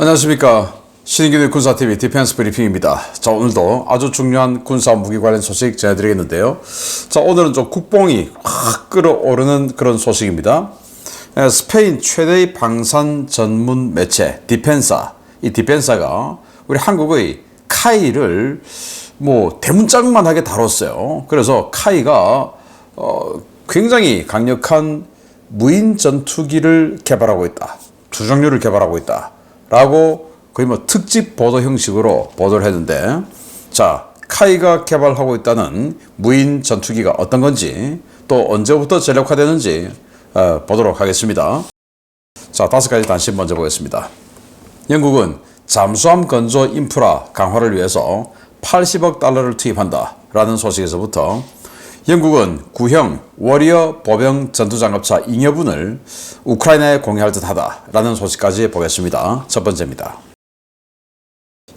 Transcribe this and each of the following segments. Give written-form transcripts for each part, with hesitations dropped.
안녕하십니까. 신인기술 군사TV 디펜스 브리핑입니다. 자, 오늘도 아주 중요한 군사 무기 관련 소식 전해드리겠는데요. 자, 오늘은 좀 국뽕이 확 끓어오르는 그런 소식입니다. 스페인 최대의 방산 전문 매체 디펜사, 이 디펜사가 우리 한국의 카이를 뭐 대문짝만하게 다뤘어요. 그래서 카이가 굉장히 강력한 무인 전투기를 개발하고 있다. 두 종류를 개발하고 있다. 라고 거의 뭐 특집 보도 형식으로 보도를 했는데, 자, 카이가 개발하고 있다는 무인 전투기가 어떤 건지, 또 언제부터 전력화되는지 보도록 하겠습니다. 자, 5가지 단신 먼저 보겠습니다. 영국은 잠수함 건조 인프라 강화를 위해서 80억 달러를 투입한다 라는 소식에서부터, 영국은 구형 워리어 보병 전투장갑차 잉여분을 우크라이나에 공유할 듯하다 라는 소식까지 보겠습니다. 첫 번째입니다.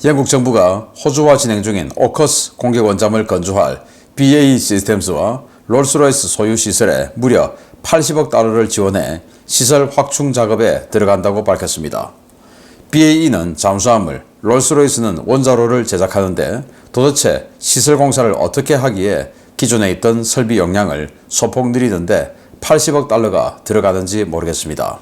영국 정부가 호주와 진행 중인 오커스 공격 원잠을 건조할 BAE 시스템스와 롤스로이스 소유 시설에 무려 80억 달러를 지원해 시설 확충 작업에 들어간다고 밝혔습니다. BAE는 잠수함을, 롤스로이스는 원자로를 제작하는데 도대체 시설 공사를 어떻게 하기에 기존에 있던 설비 용량을 소폭 늘리는데 80억 달러가 들어가는지 모르겠습니다.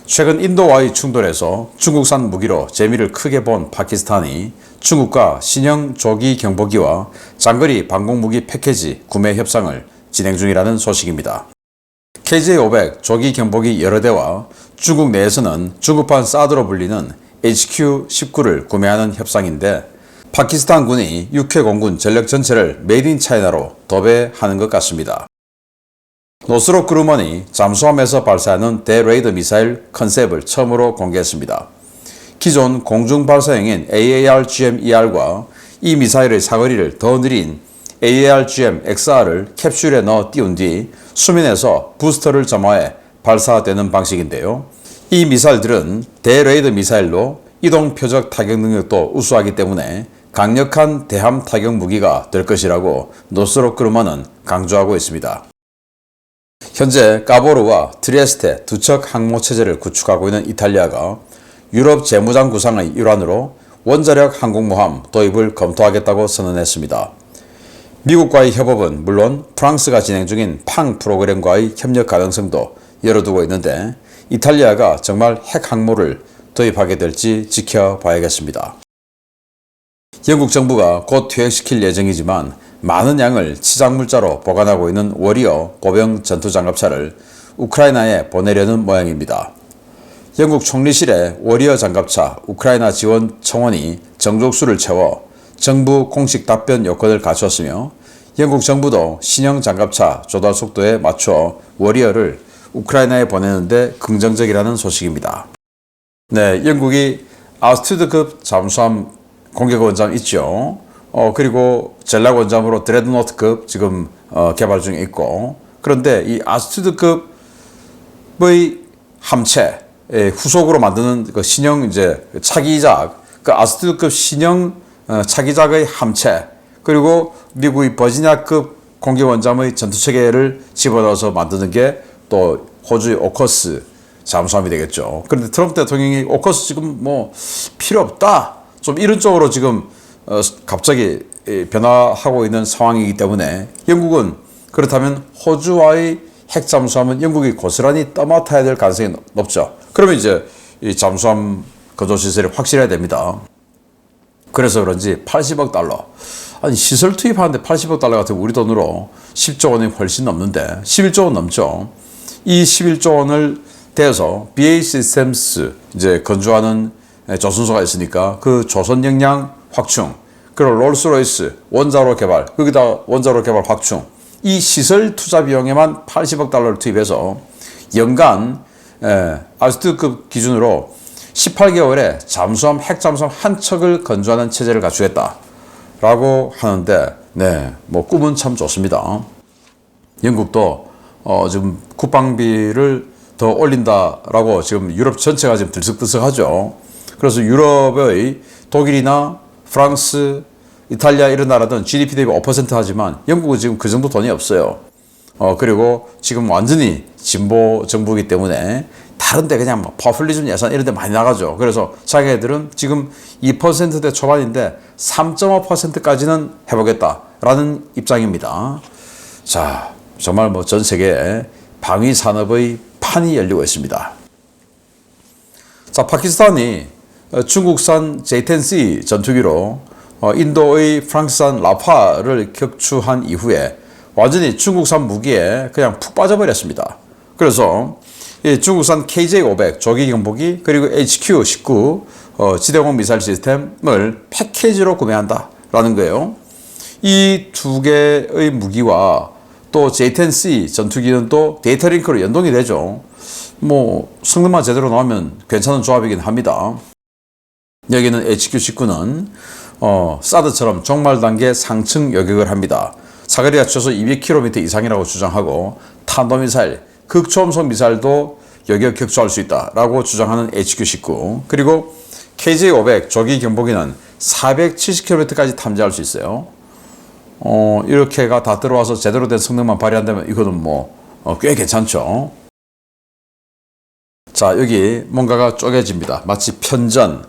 최근 인도와의 충돌에서 중국산 무기로 재미를 크게 본 파키스탄이 중국과 신형 조기 경보기와 장거리 방공무기 패키지 구매 협상을 진행 중이라는 소식입니다. KJ-500 조기 경보기 여러 대와 중국 내에서는 중국판 사드로 불리는 HQ-19를 구매하는 협상인데, 파키스탄군이 육해 공군 전력 전체를 메이드 인 차이나로 도배하는 것 같습니다. 노스롭 그루먼이 잠수함에서 발사하는 대레이더 미사일 컨셉을 처음으로 공개했습니다. 기존 공중 발사형인 AARGM-ER과 이 미사일의 사거리를 더 느린 AARGM-XR을 캡슐에 넣어 띄운 뒤 수면에서 부스터를 점화해 발사되는 방식인데요. 이 미사일들은 대레이더 미사일로 이동 표적 타격 능력도 우수하기 때문에 강력한 대함 타격 무기가 될 것이라고 노스롭 그루먼은 강조하고 있습니다. 현재 까보르와 트리에스테 두 척 항모 체제를 구축하고 있는 이탈리아가 유럽 재무장 구상의 일환으로 원자력 항공모함 도입을 검토하겠다고 선언했습니다. 미국과의 협업은 물론 프랑스가 진행 중인 팡 프로그램과의 협력 가능성도 열어두고 있는데, 이탈리아가 정말 핵 항모를 도입하게 될지 지켜봐야겠습니다. 영국 정부가 곧 퇴역시킬 예정이지만 많은 양을 치장물자로 보관하고 있는 워리어 보병 전투장갑차를 우크라이나에 보내려는 모양입니다. 영국 총리실의 워리어 장갑차 우크라이나 지원 청원이 정족수를 채워 정부 공식 답변 요건을 갖췄으며, 영국 정부도 신형 장갑차 조달 속도에 맞춰 워리어를 우크라이나에 보내는데 긍정적이라는 소식입니다. 네, 영국이 아스투드급 잠수함 공격 원잠 있죠. 그리고 젤락 원잠으로 드레드노트급 지금 개발 중에 있고, 그런데 이 아스투드급의 함체 후속으로 만드는 그 신형 이제 차기작, 그 아스투드급 신형 차기작의 함체, 그리고 미국의 버지니아급 공격 원잠의 전투 체계를 집어넣어서 만드는 게 또 호주의 오커스 잠수함이 되겠죠. 그런데 트럼프 대통령이 오커스 지금 뭐 필요 없다, 좀 이런 쪽으로 지금 갑자기 변화하고 있는 상황이기 때문에 영국은 그렇다면 호주와의 핵 잠수함은 영국이 고스란히 떠맡아야 될 가능성이 높죠. 그러면 이제 이 잠수함 건조 시설이 확실해야 됩니다. 그래서 그런지 80억 달러. 아니, 시설 투입하는데 80억 달러 같으면 우리 돈으로 10조 원이 훨씬 넘는데, 11조 원 넘죠. 이 11조 원을 대서 BAE 시스템스 이제 건조하는 조선소가 있으니까 그 조선 역량 확충, 그리고 롤스로이스 원자로 개발, 거기다 원자로 개발 확충, 이 시설 투자 비용에만 80억 달러를 투입해서 연간 아스투급 기준으로 18개월에 잠수함, 핵 잠수함 한 척을 건조하는 체제를 갖추겠다라고 하는데, 네, 뭐 꿈은 참 좋습니다. 영국도 지금 국방비를 더 올린다라고 지금 유럽 전체가 지금 들썩들썩하죠. 그래서 유럽의 독일이나 프랑스, 이탈리아 이런 나라들은 GDP 대비 5% 하지만 영국은 지금 그 정도 돈이 없어요. 그리고 지금 완전히 진보 정부이기 때문에 다 다른데 그냥 뭐 퍼플리즘 예산 이런 데 많이 나가죠. 그래서 자기네들은 지금 2%대 초반인데 3.5%까지는 해보겠다라는 입장입니다. 자, 정말 뭐 전 세계에 방위 산업의 판이 열리고 있습니다. 자, 파키스탄이 중국산 J-10C 전투기로 인도의 프랑스산 라파를 격추한 이후에 완전히 중국산 무기에 그냥 푹 빠져버렸습니다. 그래서 이 중국산 KJ-500 조기 경보기 그리고 HQ-19 지대공 미사일 시스템을 패키지로 구매한다라는 거예요. 이 두 개의 무기와 또 J-10C 전투기는 또 데이터 링크로 연동이 되죠. 뭐 성능만 제대로 나오면 괜찮은 조합이긴 합니다. 여기는 HQ-19는 사드처럼 종말 단계 상층 요격을 합니다. 사거리가 최소 200km 이상이라고 주장하고 탄도미사일, 극초음속 미사일도 요격 격추할 수 있다라고 주장하는 HQ-19 그리고 KJ-500 조기 경보기는 470km까지 탐지할 수 있어요. 이렇게가 다 들어와서 제대로 된 성능만 발휘한다면 이거는 뭐 꽤 괜찮죠. 자, 여기 뭔가가 쪼개집니다. 마치 편전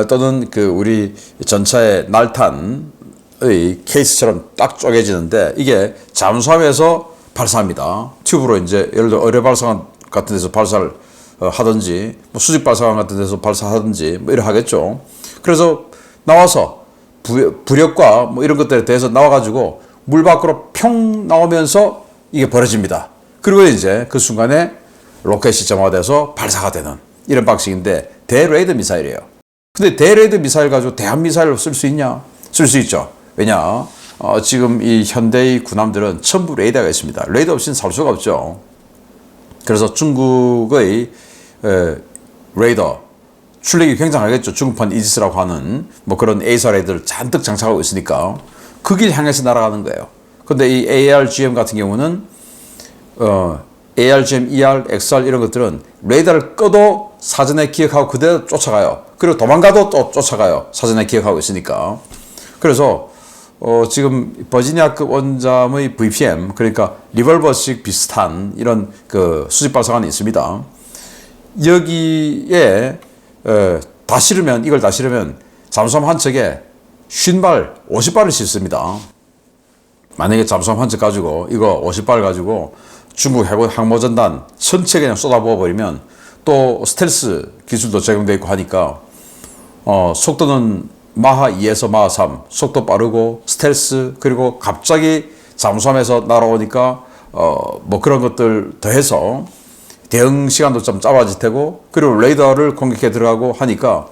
또는 그 우리 전차의 날탄의 케이스처럼 딱 쪼개지는데 이게 잠수함에서 발사합니다. 튜브로 이제 예를 들어 어뢰 발사관 같은 데서 발사를 하든지 뭐 수직 발사관 같은 데서 발사하든지 뭐 이래 하겠죠. 그래서 나와서 부력과 뭐 이런 것들에 대해서 나와가지고 물 밖으로 평 나오면서 이게 벌어집니다. 그리고 이제 그 순간에 로켓이 점화돼서 발사가 되는 이런 방식인데 대레이더 미사일이에요. 근데 대레이더 미사일 가지고 대한 미사일을 쓸 수 있냐? 쓸 수 있죠. 왜냐? 지금 이 현대의 군함들은 전부 레이더가 있습니다. 레이더 없이는 살 수가 없죠. 그래서 중국의 레이더 출력이 굉장하겠죠. 중국판 이지스라고 하는 뭐 그런 A사 레이더를 잔뜩 장착하고 있으니까 그 길 향해서 날아가는 거예요. 근데 이 ARGM 같은 경우는 ARGM, ER, XR 이런 것들은 레이더를 꺼도 사전에 기억하고 그대로 쫓아가요. 그리고 도망가도 또 쫓아가요. 사전에 기억하고 있으니까. 그래서 지금 버지니아급 원잠의 VPM 그러니까 리볼버식 비슷한 이런 그 수직 발사관이 있습니다. 여기에 이걸 다 실으면 잠수함 한 척에 50발, 50발을 싣습니다. 만약에 잠수함 한 척 가지고 이거 50발 가지고 중국 해군 항모전단 전체 그냥 쏟아부어 버리면 또 스텔스 기술도 적용되어 있고 하니까 속도는 마하 2에서 마하 3 속도 빠르고 스텔스 그리고 갑자기 잠수함에서 날아오니까 뭐 그런 것들 더해서 대응 시간도 좀 짧아질 테고 그리고 레이더를 공격해 들어가고 하니까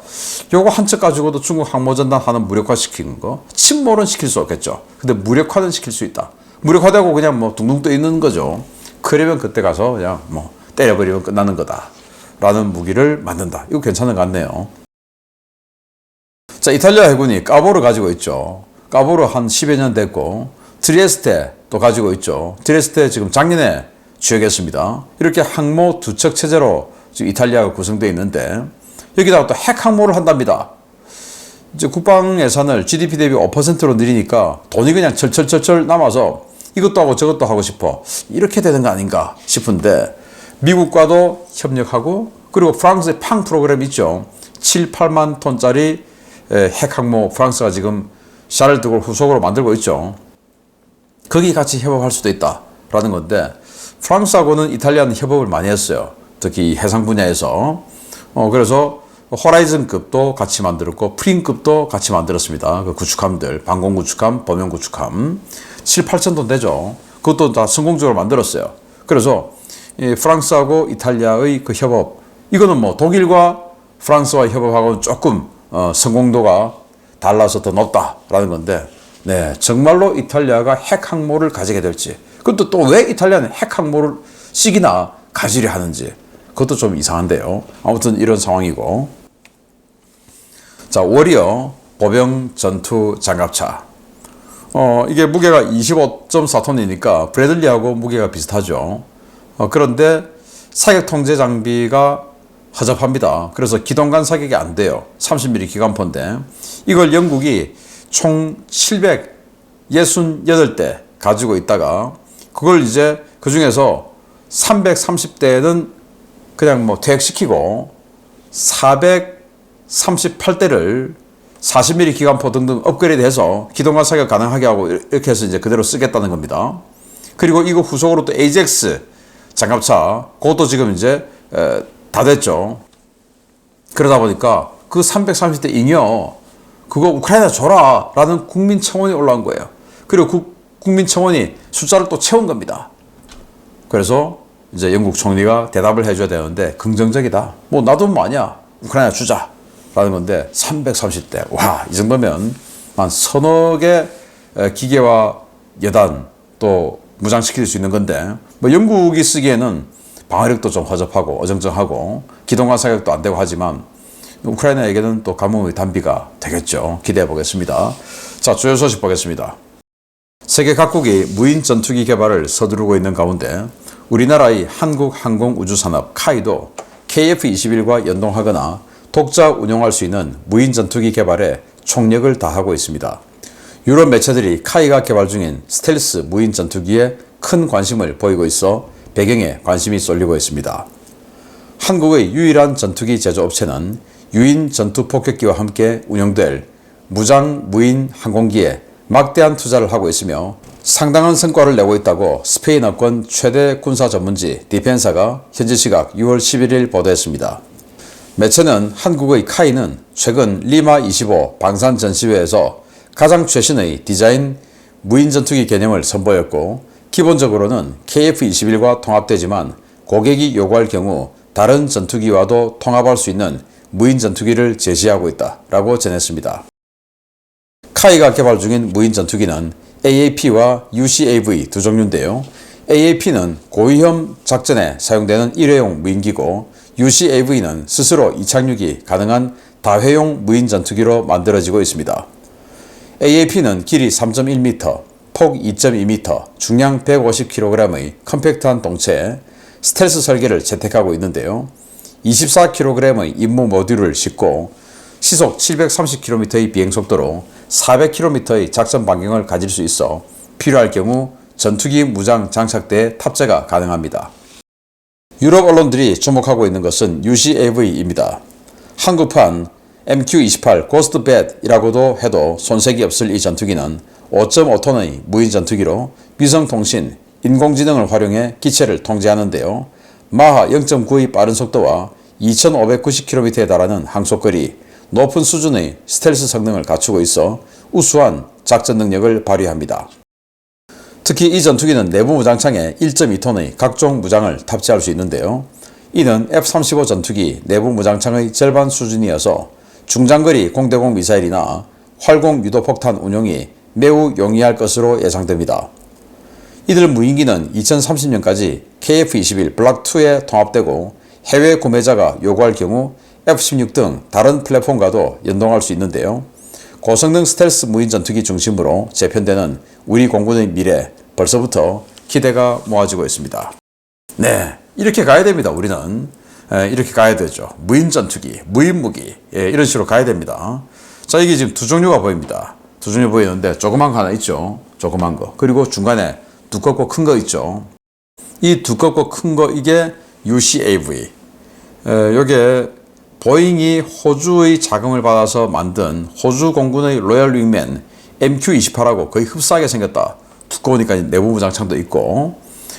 요거 한 척 가지고도 중국 항모전단 하는 무력화 시키는 거 침몰은 시킬 수 없겠죠. 근데 무력화는 시킬 수 있다. 무력화되고 그냥 뭐 둥둥 떠 있는 거죠. 그러면 그때 가서 그냥 뭐 때려버리면 끝나는 거다 라는 무기를 만든다. 이거 괜찮은 것 같네요. 자, 이탈리아 해군이 까보를 가지고 있죠. 까보를 한 10여 년 됐고 트리에스테 또 가지고 있죠. 트리에스테 지금 작년에 취역했습니다. 이렇게 항모 두척 체제로 지금 이탈리아가 구성되어 있는데 여기다가 또 핵 항모를 한답니다. 이제 국방 예산을 GDP 대비 5%로 늘리니까 돈이 그냥 철철철철 남아서 이것도 하고 저것도 하고 싶어. 이렇게 되는 거 아닌가 싶은데 미국과도 협력하고 그리고 프랑스의 팡 프로그램 있죠. 7, 8만 톤짜리 핵 항모 프랑스가 지금 샤를드골 후속으로 만들고 있죠. 거기 같이 협업할 수도 있다라는 건데 프랑스하고는 이탈리아는 협업을 많이 했어요. 특히 해상 분야에서. 그래서 호라이즌급도 같이 만들었고 프린급도 같이 만들었습니다. 그 구축함들, 방공 구축함, 범용 구축함 7, 8천 톤 되죠. 그것도 다 성공적으로 만들었어요. 그래서 이 프랑스하고 이탈리아의 그 협업 이거는 뭐 독일과 프랑스와 협업하고는 조금 성공도가 달라서 더 높다라는 건데 네, 정말로 이탈리아가 핵 항모를 가지게 될지 그것도 또 왜 이탈리아는 핵 항모를 시기나 가지려 하는지 그것도 좀 이상한데요. 아무튼 이런 상황이고 자, 워리어 보병 전투 장갑차 이게 무게가 25.4톤이니까 브래들리하고 무게가 비슷하죠. 그런데 사격 통제 장비가 허접합니다. 그래서 기동간 사격이 안 돼요. 30mm 기관포인데 이걸 영국이 총 768대 가지고 있다가 그걸 이제 그 중에서 330대는 그냥 뭐 퇴역시키고 438대를 40mm 기관포 등등 업그레이드해서 기동과 사격 가능하게 하고 이렇게 해서 이제 그대로 쓰겠다는 겁니다. 그리고 이거 후속으로 또 AJAX 장갑차 그것도 지금 이제 다 됐죠. 그러다 보니까 그 330대 잉여 그거 우크라이나 줘라 라는 국민청원이 올라온 거예요. 그리고 그 국민청원이 숫자를 또 채운 겁니다. 그래서 이제 영국 총리가 대답을 해줘야 되는데 긍정적이다. 뭐 놔두면 뭐하냐. 우크라이나 주자. 라는 건데 330대. 와, 이 정도면 한 서너 개 기계와 여단 또 무장시킬 수 있는 건데 뭐 영국이 쓰기에는 방어력도 좀 허접하고 어정쩡하고 기동관 사격도 안 되고 하지만 우크라이나에게는 또 가뭄의 단비가 되겠죠. 기대해 보겠습니다. 자, 주요 소식 보겠습니다. 세계 각국이 무인 전투기 개발을 서두르고 있는 가운데 우리나라의 한국항공우주산업 카이도 KF-21과 연동하거나 독자 운용할 수 있는 무인 전투기 개발에 총력을 다하고 있습니다. 유럽 매체들이 카이가 개발 중인 스텔스 무인 전투기에 큰 관심을 보이고 있어 배경에 관심이 쏠리고 있습니다. 한국의 유일한 전투기 제조업체는 유인 전투 폭격기와 함께 운영될 무장 무인 항공기에 막대한 투자를 하고 있으며 상당한 성과를 내고 있다고 스페인어권 최대 군사 전문지 디펜사가 현지 시각 6월 11일 보도했습니다. 매체는 한국의 카이는 최근 리마25 방산 전시회에서 가장 최신의 디자인 무인 전투기 개념을 선보였고 기본적으로는 KF-21과 통합되지만 고객이 요구할 경우 다른 전투기와도 통합할 수 있는 무인 전투기를 제시하고 있다라고 전했습니다. 카이가 개발 중인 무인 전투기는 AAP와 UCAV 두 종류인데요. AAP는 고위험 작전에 사용되는 일회용 무인기고 UCAV는 스스로 이착륙이 가능한 다회용 무인 전투기로 만들어지고 있습니다. AAP는 길이 3.1m, 폭 2.2m, 중량 150kg의 컴팩트한 동체에 스텔스 설계를 채택하고 있는데요. 24kg의 임무 모듈을 싣고 시속 730km의 비행속도로 400km의 작전 반경을 가질 수 있어 필요할 경우 전투기 무장 장착대에 탑재가 가능합니다. 유럽 언론들이 주목하고 있는 것은 UCAV입니다. 한국판 MQ-28 고스트뱃이라고도 해도 손색이 없을 이 전투기는 5.5톤의 무인 전투기로 위성통신, 인공지능을 활용해 기체를 통제하는데요. 마하 0.9의 빠른 속도와 2590km에 달하는 항속거리, 높은 수준의 스텔스 성능을 갖추고 있어 우수한 작전 능력을 발휘합니다. 특히 이 전투기는 내부 무장창에 1.2톤의 각종 무장을 탑재할 수 있는데요. 이는 F-35 전투기 내부 무장창의 절반 수준이어서 중장거리 공대공 미사일이나 활공 유도폭탄 운용이 매우 용이할 것으로 예상됩니다. 이들 무인기는 2030년까지 KF-21 블락 2에 통합되고 해외 구매자가 요구할 경우 F-16 등 다른 플랫폼과도 연동할 수 있는데요. 고성능 스텔스 무인 전투기 중심으로 재편되는 우리 공군의 미래 벌써부터 기대가 모아지고 있습니다. 네, 이렇게 가야 됩니다. 우리는 이렇게 가야 되죠. 무인 전투기, 무인 무기 이런 식으로 가야 됩니다. 자, 이게 지금 두 종류가 보입니다. 두 종류 보이는데 조그만 거 하나 있죠. 조그만 거. 그리고 중간에 두껍고 큰 거 있죠. 이 두껍고 큰 거 이게 UCAV. 요게 보잉이 호주의 자금을 받아서 만든 호주 공군의 로얄 윙맨 MQ-28하고 거의 흡사하게 생겼다. 두꺼우니까 내부 무장창도 있고.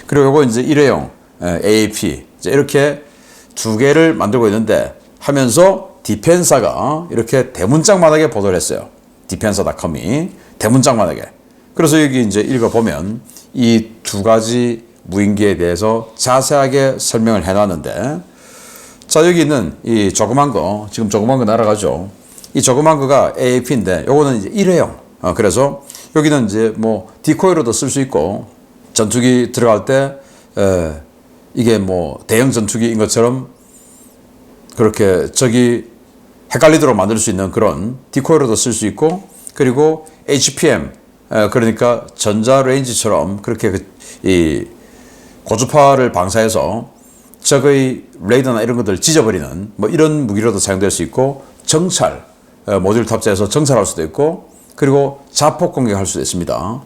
그리고 요거 이제 일회용 AAP. 이제 이렇게 두 개를 만들고 있는데 하면서 디펜사가 이렇게 대문짝만하게 보도를 했어요. 디펜서.com이 대문짝만하게. 그래서 여기 이제 읽어보면 이 두 가지 무인기에 대해서 자세하게 설명을 해놨는데, 자, 여기 있는 이 조그만 거, 지금 조그만 거 날아가죠. 이 조그만 거가 AAP인데, 요거는 이제 일회용. 그래서 여기는 이제 뭐 디코이로도 쓸 수 있고, 전투기 들어갈 때, 이게 뭐 대형 전투기인 것처럼 그렇게 저기 헷갈리도록 만들 수 있는 그런 디코이로도 쓸 수 있고, 그리고 HPM, 그러니까 전자레인지처럼 그렇게 이 고주파를 방사해서 적의 레이더나 이런 것들을 찢어버리는 뭐 이런 무기로도 사용될 수 있고, 정찰 모듈 탑재해서 정찰할 수도 있고, 그리고 자폭 공격할 수도 있습니다.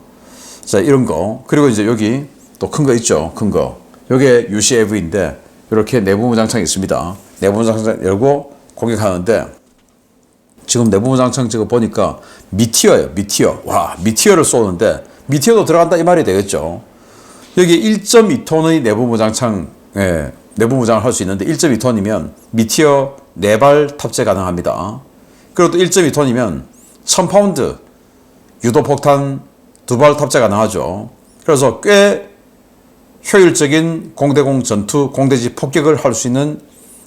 자, 이런 거. 그리고 이제 여기 또 큰 거 있죠. 큰 거. 요게 UCAV인데 이렇게 내부 무장창이 있습니다. 내부 무장창 열고 공격하는데 지금 내부 무장창 지금 보니까 미티어예요. 미티어. 와, 미티어를 쏘는데 미티어도 들어간다 이 말이 되겠죠. 여기 1.2톤의 내부 무장창, 내부 무장을 할 수 있는데 1.2톤이면 미티어 4발 탑재 가능합니다. 그리고 또 1.2톤이면 1000파운드 유도폭탄 2발 탑재 가능하죠. 그래서 꽤 효율적인 공대공 전투, 공대지 폭격을 할 수 있는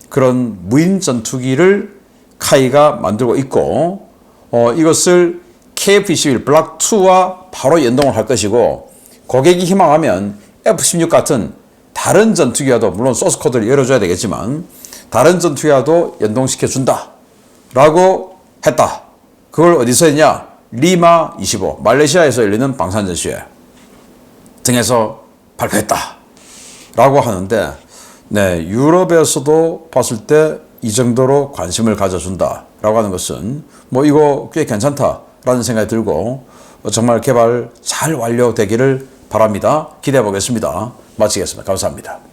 그런 무인 전투기를 카이가 만들고 있고, 이것을 KF-21 블락 2와 바로 연동을 할 것이고, 고객이 희망하면 F-16 같은 다른 전투기와도, 물론 소스 코드를 열어줘야 되겠지만 다른 전투기와도 연동시켜 준다 라고 했다. 그걸 어디서 했냐? 리마 25 말레이시아에서 열리는 방산전시회 등에서 발표했다 라고 하는데, 네, 유럽에서도 봤을 때 이 정도로 관심을 가져준다 라고 하는 것은 뭐 이거 꽤 괜찮다 라는 생각이 들고, 정말 개발 잘 완료되기를 바랍니다. 기대해 보겠습니다. 마치겠습니다. 감사합니다.